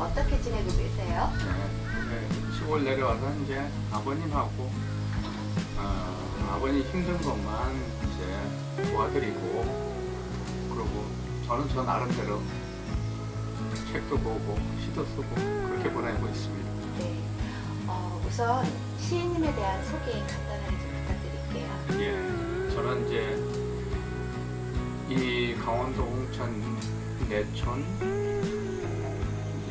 어떻게 지내고 계세요? 네, 시골 내려와서 이제 아버님하고 아버님 힘든 것만 이제 도와드리고, 그리고 저는 저 나름대로 책도 보고 시도 쓰고 그렇게 보내고 있습니다. 네. 우선 시인님에 대한 소개 간단하게 좀 부탁드릴게요. 예, 저는 이제 이 강원도 홍천 내촌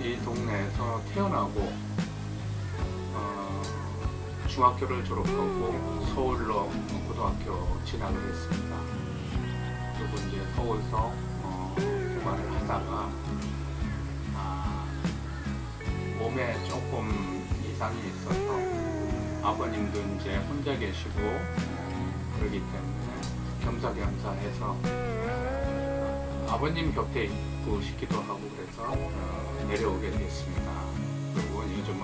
이 동네에서 태어나고 중학교를 졸업하고 서울로 고등학교 진학을 했습니다. 그리고 이제 서울서 생활을 하다가 몸에 조금 이상이 있어서 아버님도 이제 혼자 계시고 그러기 때문에 겸사겸사해서 아버님 곁에 있고 싶기도 하고 그래서 내려오게 됐습니다. 그리고 요즘은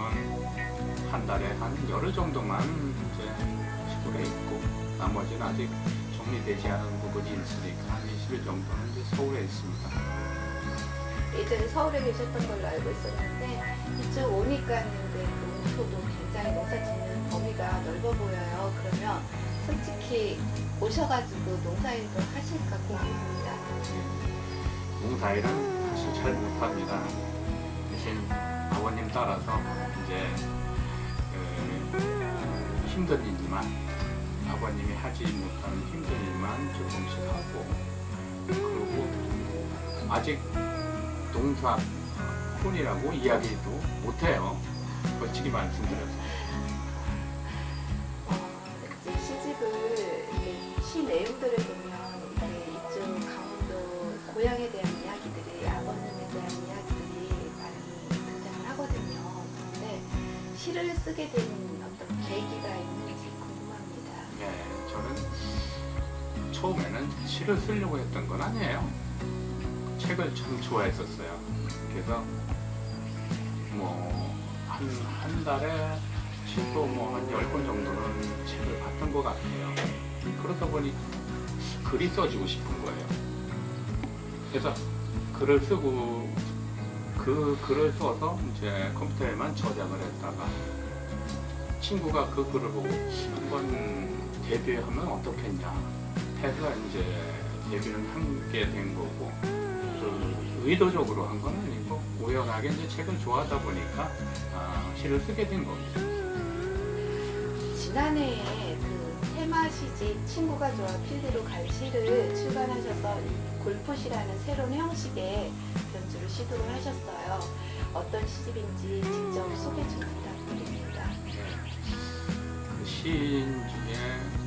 한 달에 한 열흘 정도만 이제 시골에 있고, 나머지는 아직 정리되지 않은 부분이 있으니까 한 20일 정도는 이제 서울에 있습니다. 예전에 서울에 계셨던 걸로 알고 있었는데 이쪽 오니까 농토도 굉장히 농사 짓는 범위가 넓어 보여요. 그러면 솔직히 오셔가지고 농사일도 하실까 궁금합니다. 농사일은 사실 잘 못합니다. 대신 아버님 따라서 이제 힘든 일만, 아버님이 하지 못하는 힘든 일만 조금씩 하고, 그리고 아직 농사꾼이라고 이야기도 못해요. 솔직히 말씀드려서. 이제 시집을 이렇게 시 내용들을 보면 이제 이쪽 강원도 고향에 대한 이야기들이, 아버님에 대한 이야기들이 많이 등장을 하거든요. 그런데 시를 쓰게 된 어떤 계기가 있는지 궁금합니다. 네, 저는 처음에는 시를 쓰려고 했던 건 아니에요. 책을 참 좋아했었어요. 그래서 한 달에 책도 한 10권 정도는 책을 봤던 것 같아요. 그러다 보니 글이 써지고 싶은 거예요. 그래서 글을 쓰고 그 글을 써서 이제 컴퓨터에만 저장을 했다가 친구가 그 글을 보고 한번 데뷔하면 어떻겠냐 해서 이제 데뷔는 하게 된 거고, 의도적으로 한 건 아니고 우연하게 이제 책을 좋아하다 보니까 시를 쓰게 된 겁니다. 지난해에 그 테마 시집 친구가 좋아 필드로 갈 시를 출간하셔서 골포시라는 새로운 형식의 변주를 시도를 하셨어요. 어떤 시집인지 직접 소개 좀 부탁드립니다. 그 시인 중에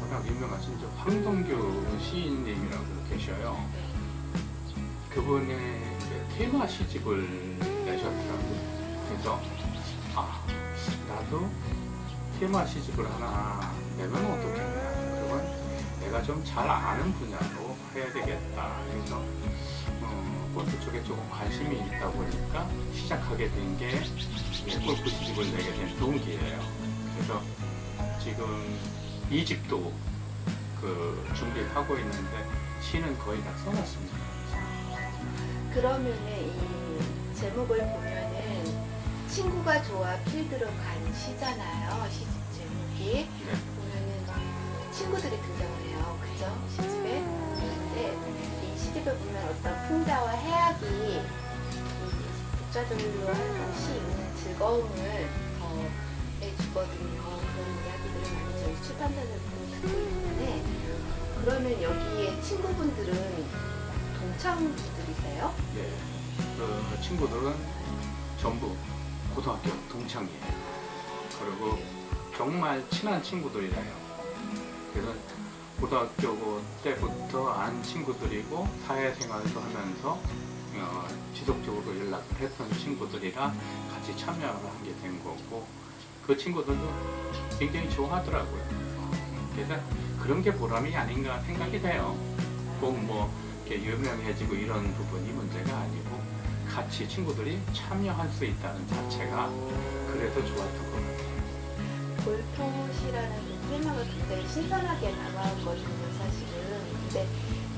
워낙 유명하신 황동규 시인님이라고 계셔요. 그분의 테마 시집을 내셨더라고요. 그래서 나도 테마 시집을 하나 내면 어떻겠냐, 그건 내가 좀 잘 아는 분야로 해야 되겠다. 그래서 골프 쪽에 조금 관심이 있다 보니까 시작하게 된 게 골프 시집을 내게 된 동기예요. 그래서 지금 2집도 준비를 하고 있는데 시는 거의 다 써놨습니다. 그러면은 이 제목을 보면은 친구가 좋아 필드로 간 시잖아요. 시집 제목이. 네. 보면은 친구들이 등장을 해요. 그죠? 시집에. 그런데 이 시집을 보면 어떤 풍자와 해악이 이 독자들로 하여금 시 읽는 즐거움을 해주거든요. 그런 이야기들을 많이 저희 출판사에서 듣고 있는데, 그러면 여기에 친구분들은 동창분들이세요? 네, 그 친구들은 전부 고등학교 동창이에요. 그리고 정말 친한 친구들이래요. 그래서 고등학교 때부터 안 친구들이고 사회생활도 하면서 지속적으로 연락을 했던 친구들이라 같이 참여를 하게 된 거고, 그 친구들도 굉장히 좋아하더라고요. 그래서 그런 게 보람이 아닌가 생각이 돼요. 꼭 이렇게 유명해지고 이런 부분이 문제가 아니고 같이 친구들이 참여할 수 있다는 자체가 그래서 좋았던 것 같아요. 골포시라는 그 테마가 굉장히 신선하게 다가왔거든요, 사실은. 근데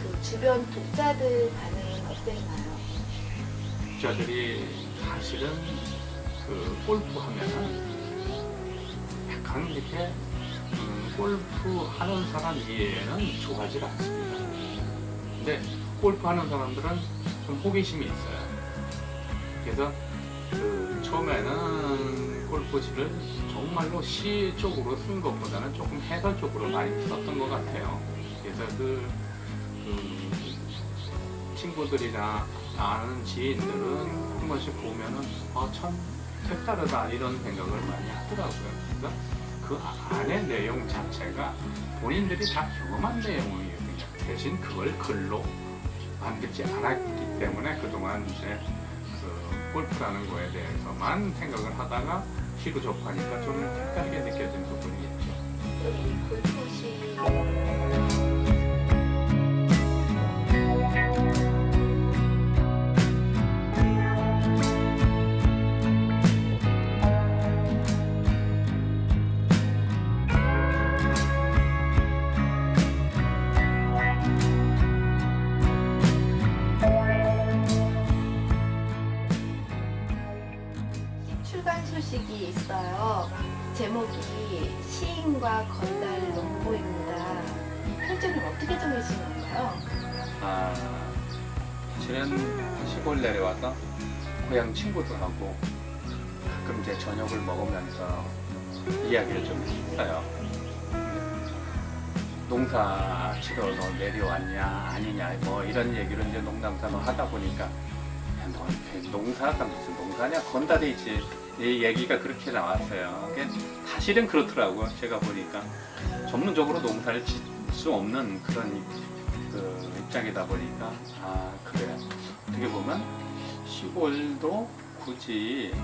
그 주변 독자들 반응은 어땠나요? 독자들이 사실은 그 골프 하면은 약간 이렇게 골프 하는 사람 이해는 좋아하지 않습니다. 근데 골프 하는 사람들은 좀 호기심이 있어요. 그래서 그 처음에는 골프치를 정말로 시 쪽으로 쓴 것보다는 조금 해설 쪽으로 많이 썼던 것 같아요. 그래서 그 친구들이나 아는 지인들은 한 번씩 보면은 참 색다르다 이런 생각을 많이 하더라고요. 그래서 그 안의 내용 자체가 본인들이 다 경험한 내용이거든요. 대신 그걸 글로 만들지 않았기 때문에 그동안 이제 그 골프라는 거에 대해서만 생각을 하다가 시로 접하니까 좀 색다르게 느껴진 부분이 있죠. 이 골프시 출간 소식이 있어요. 제목이 시인과 건달 농부입니다. 표제는 어떻게 정해지는 건가요? 사실은 시골 내려와서 고향 친구들하고 가끔 이제 저녁을 먹으면서 이야기를 좀 했어요. 농사 치러 너 내려왔냐 아니냐 뭐 이런 얘기를 이제 농담삼아 하다 보니까 너 농사가 무슨 농사냐 건달이지 이 얘기가 그렇게 나왔어요. 그게 사실은 그렇더라고요. 제가 보니까 전문적으로 농사를 짓 수 없는 그런 그 입장이다 보니까 그래 어떻게 보면 시골도 굳이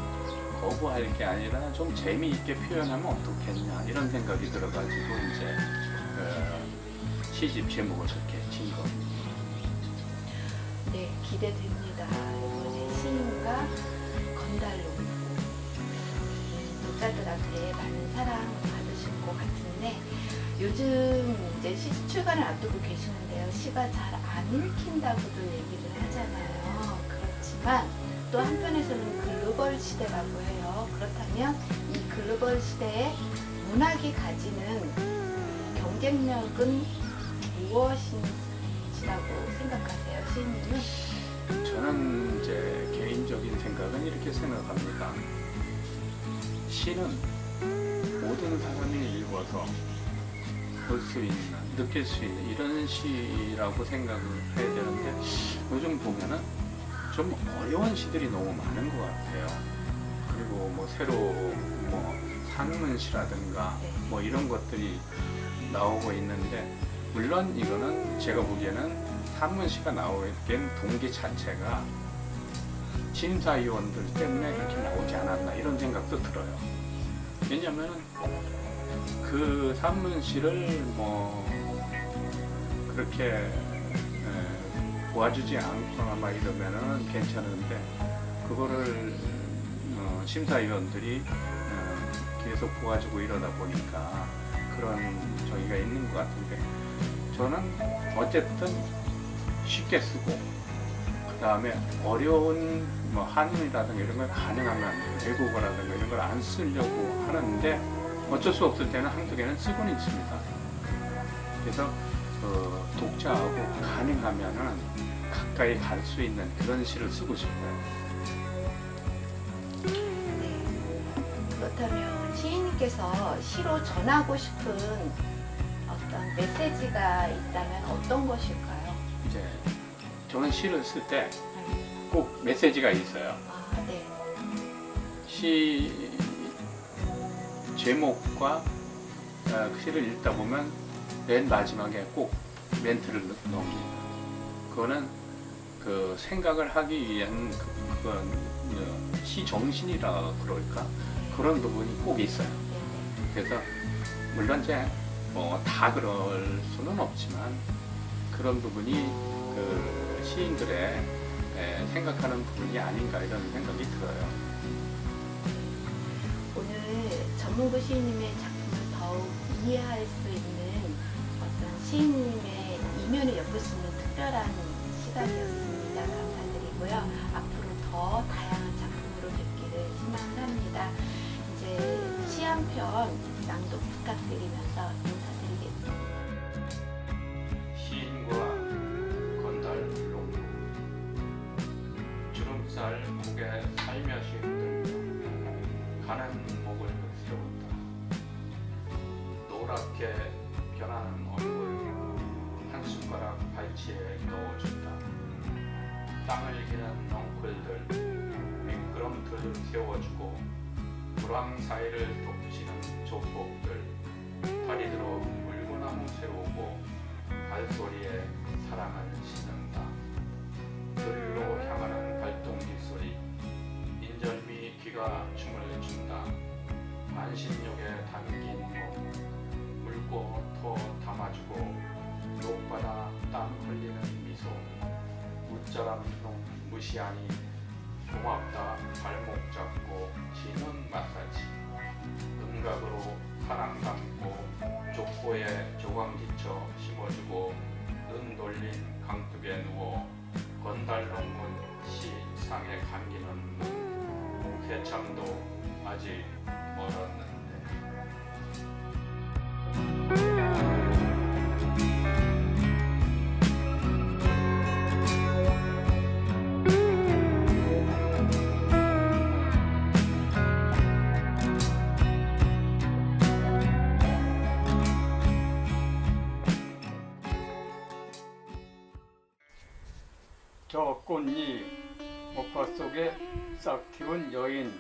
거부할 게 아니라 좀 재미있게 표현하면 어떻겠냐 이런 생각이 들어가지고 이제 시집 제목을 그렇게 진 겁니다. 네, 기대됩니다. 이번에 시인과 건달 농부 독자들한테 많은 사랑 받으실 것 같은데 요즘 이제 시 출간을 앞두고 계시는데요. 시가 잘 안 읽힌다고도 얘기를 하잖아요. 그렇지만 또 한편에서는 글로벌 시대라고 해요. 그렇다면 이 글로벌 시대에 문학이 가지는 경쟁력은 무엇인지라고 생각하세요, 시인님은? 저는 이제 개인적인 생각은 이렇게 생각합니다. 시는 모든 사람이 읽어서 볼 수 있는, 느낄 수 있는 이런 시라고 생각을 해야 되는데 요즘 보면은 좀 어려운 시들이 너무 많은 것 같아요. 그리고 뭐 새로 뭐 산문시라든가 뭐 이런 것들이 나오고 있는데 물론 이거는 제가 보기에는 산문시가 나오기엔 동기 자체가 심사위원들 때문에 그렇게 나오지 않았나 이런 생각도 들어요. 왜냐하면 그 산문시를 뭐 그렇게 도와주지 않거나 막 이러면은 괜찮은데 그거를 심사위원들이 계속 도와주고 이러다 보니까 그런 저기가 있는 것 같은데 저는 어쨌든 쉽게 쓰고 그 다음에 어려운 뭐 한문이라든가 이런 걸 가능하면 외국어라든가 이런 걸 안 쓰려고 하는데 어쩔 수 없을 때는 한두 개는 쓰고는 있습니다. 그래서 독자하고 가능하면은 가까이 갈 수 있는 그런 시를 쓰고 싶어요. 네. 그렇다면 시인님께서 시로 전하고 싶은 어떤 메시지가 있다면 어떤 것일까요? 이제 저는 시를 쓸 때 꼭 메시지가 있어요. 네. 시 제목과 그 시를 읽다 보면 맨 마지막에 꼭 멘트를 넣습니다. 그거는 그 생각을 하기 위한 그건 시 정신이라 그럴까 그런 부분이 꼭 있어요. 그래서 물론 이제 뭐 다 그럴 수는 없지만 그런 부분이 그 시인들의 생각하는 부분이 아닌가 이런 생각이 들어요. 오늘 전문구 시인님의 작품을 더욱 이해할 수 있는 어떤 시인님의 이면을 엿볼 수 있는 특별한 시간이었습니다. 감사드리고요. 앞으로 더 다양한 작품을 됐기를 희망을 합니다. 이제 시 한 편 낭독 부탁드리면서 인사드리겠습니다. 시인과 건달농부 주름살 목에 살며시 흔들며 가는 목을 세웠다. 노랗게 변하는 얼굴 한 숟가락 발치에 넣어준다. 땅을 기는 넝쿨들 미끄럼틀을 세워주고 불황 사이를 덮치는 조폭들 다리 들어 물구나무 세우고 발소리에 사랑을 싣는다. 들로 향하는 발동기 소리 인절미 귀가 춤을 춘다. 안심역에 담긴 목 묽고 더 담아주고 녹바다 땀 흘리는 미소 웃자람 놈 무시하니 고맙다 발목 잡고 지는 마사지 음각으로 사랑 담고 족보에 조광지쳐 심어주고 은 돌린 강둑에 누워 건달농문 시상에 감기는 눈 개참도 아직 멀었는데 저 꽃잎 목화 속에 싹 틔운 여인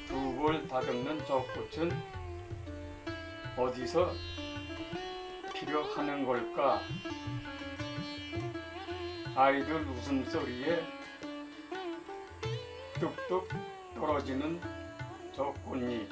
두 볼 다듬는 저 꽃은 어디서 필요하는 걸까? 아이들 웃음소리에 뚝뚝 떨어지는 저 꽃잎